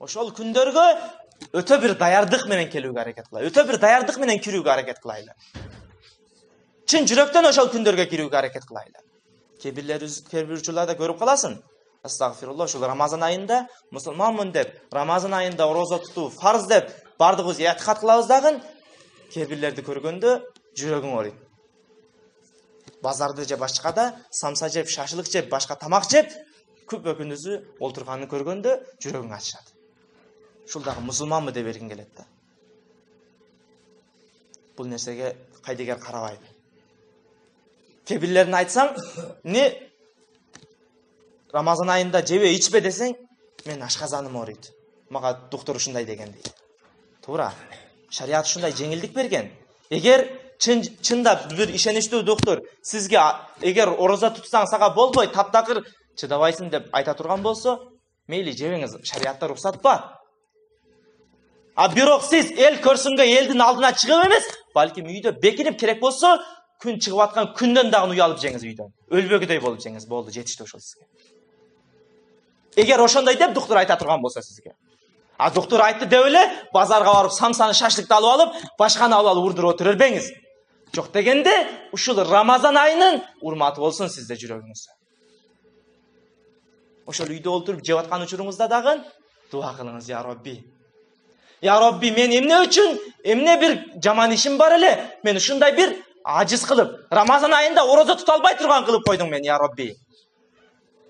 ошол күндөргө өтө бир даярдык менен келүүгө аракет кылайлы. Өтө бир даярдык менен кирүүгө аракет кылайлы. Чын жүрөктөн ошол күндөргө кирүүгө аракет кылайлы. Кээ бир учурларда көрүп каласың. Астагфирулла, ушул Рамазан айында мусулманмын деп, Рамазан айында орозо тутуу фарз деп бардыгыбыз эътикад кылабыз дагы, кээ бирлерди көргөндө жүрөгүң ооруйт. Базарды же башкада самса жеп, шашылык жеп, башка тамак жеп, күпө күндүзү олтурганын көргөндө жүрөгүң ачышат. Ушул дагы мусулманмы деп бергиң келет да. Бул нерсеге кайдыгер карабайт. Кээ бирлерин айтсаң, Рамазан айында жебе ичпе десең, мен ашказаным ооруйт. Мага доктор ушундай деген дейт. Туура. Шарият ушундай жеңилдик берген. Эгер чындап бир ишеничтүү доктор сизге эгер ороза тутсаң сага болбой, таптакыр чыдабайсың деп айта турган болсо, мейли жебеңиз, шариатта рухсат бар. Бирок сиз эл көрсүнгө элдин алдына чыгып эмес, балким үйдө бекинип керек болсо, күн чыгып аткан күндөн дагы уялып жеңиз үйдөн. Өлбөгүдөй болуп жеңиз, болду, жетишти ошол сизге. Эгер ошондой деп доктор айта турган болсо сизге. Доктор айтты деп эле базарга барып самсаны, шашлыкты алып алып, башканы алып урдуруп отура бербеңиз. Жок дегенде, ушул Рамазан айынын урматы болсун сизде жүрөгүңүздө. Ошол үйдө олтуруп жеп аткан учуруңузда дагы дуа кылыңыз, я Робби. Я Робби, мен эмне үчүн, эмне бир жаман ишим бар эле, мен ушундай бир ажыз кылып, Рамазан айында орозо тута албай турган кылып койдуң мен, я Робби.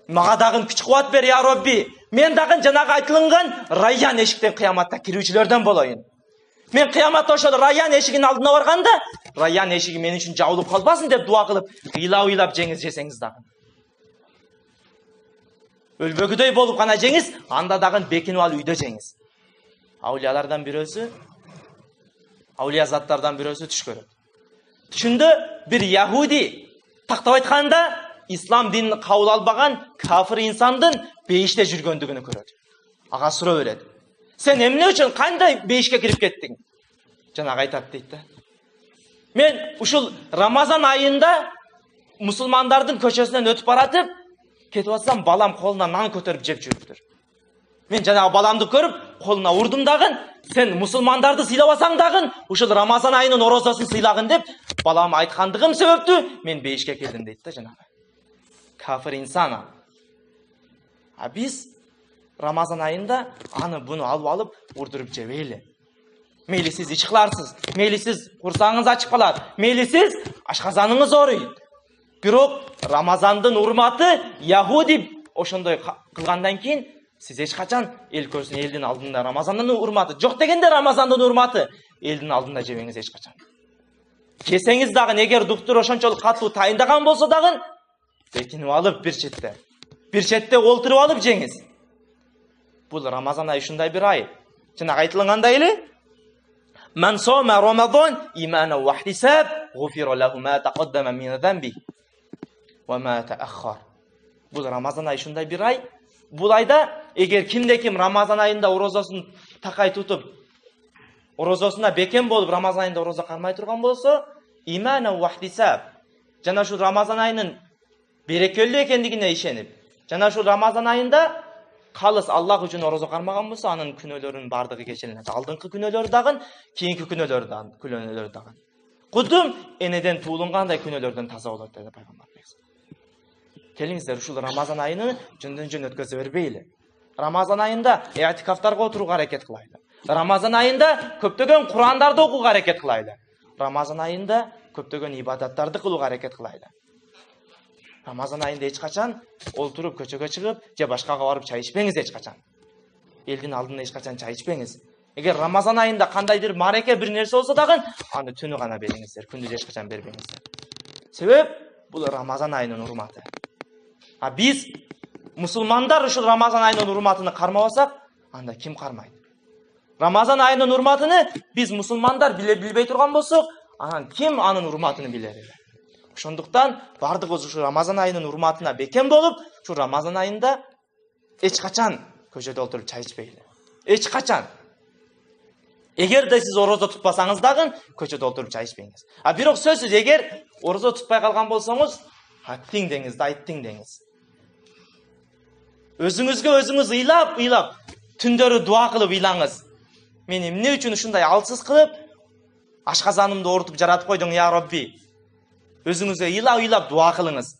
Мага дагы күч кубат бер, я Робби. Мен дагы жанагы айтылган Райян эшиктен кыяматта кирүүчүлөрдөн болоюн. Мен кыяматта ошол Райян эшигинин алдына барганда, Райян эшиги мен үчүн жабылып калбасын деп дуа кылып, ыйлап жеңиз жесеңиз дагы. Өлбөгүдөй болуп гана жеңиз, анда дагы бекинип алып үйдө жеңиз. Аулиялардан бирөөсү, аулия заттардан бирөөсү түш көрөт. Түшүндө бир яхуди тактап айтканда ислам динин кабыл албаган кафир инсандын бейиште жүргөндүгүн көрөт. Ага суроо берет. Сен эмне үчүн кандай бейишке кирип кеттиң? Жанагы айтат дейт да. Мен ушул Рамазан айында мусулмандардын көчөсүнөн өтүп баратып, кетип атсам, балам колуна нан көтөрүп жеп жүрүптүр. Мен жанагы баламды көрүп, колуна урдум дагы, сен мусулмандарды сыйлабасаң дагы, ушул Рамазан айынын орозосын сыйлагын деп, балам айткандыгым себептүү мен бейишке кирдим дейт да жанагы. Кафир инсан. Биз Рамазан айында аны буну алып урдуруп жебейли. Мейли сиз ич кыларсыз, мейли сиз курсаңыз ачып калат, мейли сиз ашказаныңыз ооруйт. Бирок Рамазандын урматы яхуди ошондой кылгандан кийин сиз эч качан эл көрсүн, элдин алдында Рамазандын урматы жок дегенде Рамазандын урматы элдин алдында жебеңиз эч качан. Жесеңиз дагы, эгер доктор ошончолук катуу тайындаган болсо дагы, бекинип алып бир четте олтуруп алып жеңиз. Бул Рамазан айы ушундай бир ай. Жана айтылгандай эле, "Ман сома Рамазан имана ва ихтисаб, гуфира лаху ма тaqaddama мин замби ва ма тааххар." Бул Рамазан айы ушундай бир ай. Бул айда эгер ким Рамазан айында орозосун такай тутуп, орозосуна бекем болуп Рамазан айында орозо кармай турган болсо, имана ва ихтисаб, жана ушул Рамазан айынын берекелүү экендигине ишенип, жана ушул Рамазан айында калыс Аллах үчүн орозо кармаган болсо, анын күнөөлөрүнүн бардыгы кечирилет. Алдыңкы күнөөлөрү дагы, кийинки күнөөлөрү дагы. Кудум энеден туулунгандай күнөөлөрдөн таза болот деди пайгамбар. Келиңиздер, ушул Рамазан айыны жөндөн өткөзө бербейли. Рамазан айында эътикафтарга отурууга аракет кылайлы. Рамазан айында көптөгөн Курандарды окууга аракет кылайлы. Рамазан айында көптөгөн ибадаттарды кылууга аракет кылайлы. Рамазан айында эч качан олтуруп көчөгө чыгып, же башкага барып чай ичпеңиз эч качан. Элдин алдында эч качан чай ичпеңиз. Эгер Рамазан айында кандайдыр мареке бир нерсе болсо дагы, аны түнү гана бериңиздер, күндүз эч качан бербеңиздер. Себеп бул Рамазан айынын урматы. Биз мусулмандар ушул Рамазан айынын урматыны кармабасак, анда ким кармайт? Рамазан айынын урматыны биз мусулмандар билбей турган болсок, анан ким анын урматыны билер эле? Ошондуктан бардыгыбыз ушул Рамазан айынын урматына бекем болуп, ушул Рамазан айында эч качан көчөдө отуруп чай ичпейли. Эч качан. Эгер да сиз орозо тутпасаңыз дагы көчөдө отуруп чай ичпеңиз. Бирок сөзсүз, эгер орозо тутпай калган болсоңуз, аттиң деңиз, айттиң деңиз. Өзүңүзгө өзүңүз ыйлап, түндөрү дуа кылып ыйлаңыз. Мен эмне үчүн ушундай алсыз кылып ашказанымды орутуп жаратып койдуң, я Робби? Өзүңүзгө ыйлап дуа кылыңыз.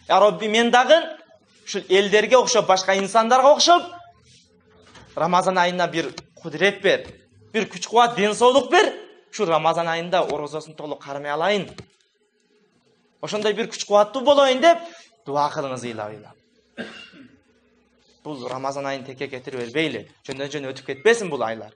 Я Робби, мен дагы ушул элдерге окшоп, башка инсандарга окшоп Рамазан айына бир кудурет бер, бир күч-кубат, ден соолук бер. Ушул Рамазан айында орозосун толук кармай алайын. Ошондой бир күч-кубаттуу болоюн деп дуа кылыңыз ыйлап. Бул Рамазан айын текке кетирип бербейли. Жөндөн-жөн өтүп кетпесин бул айлар.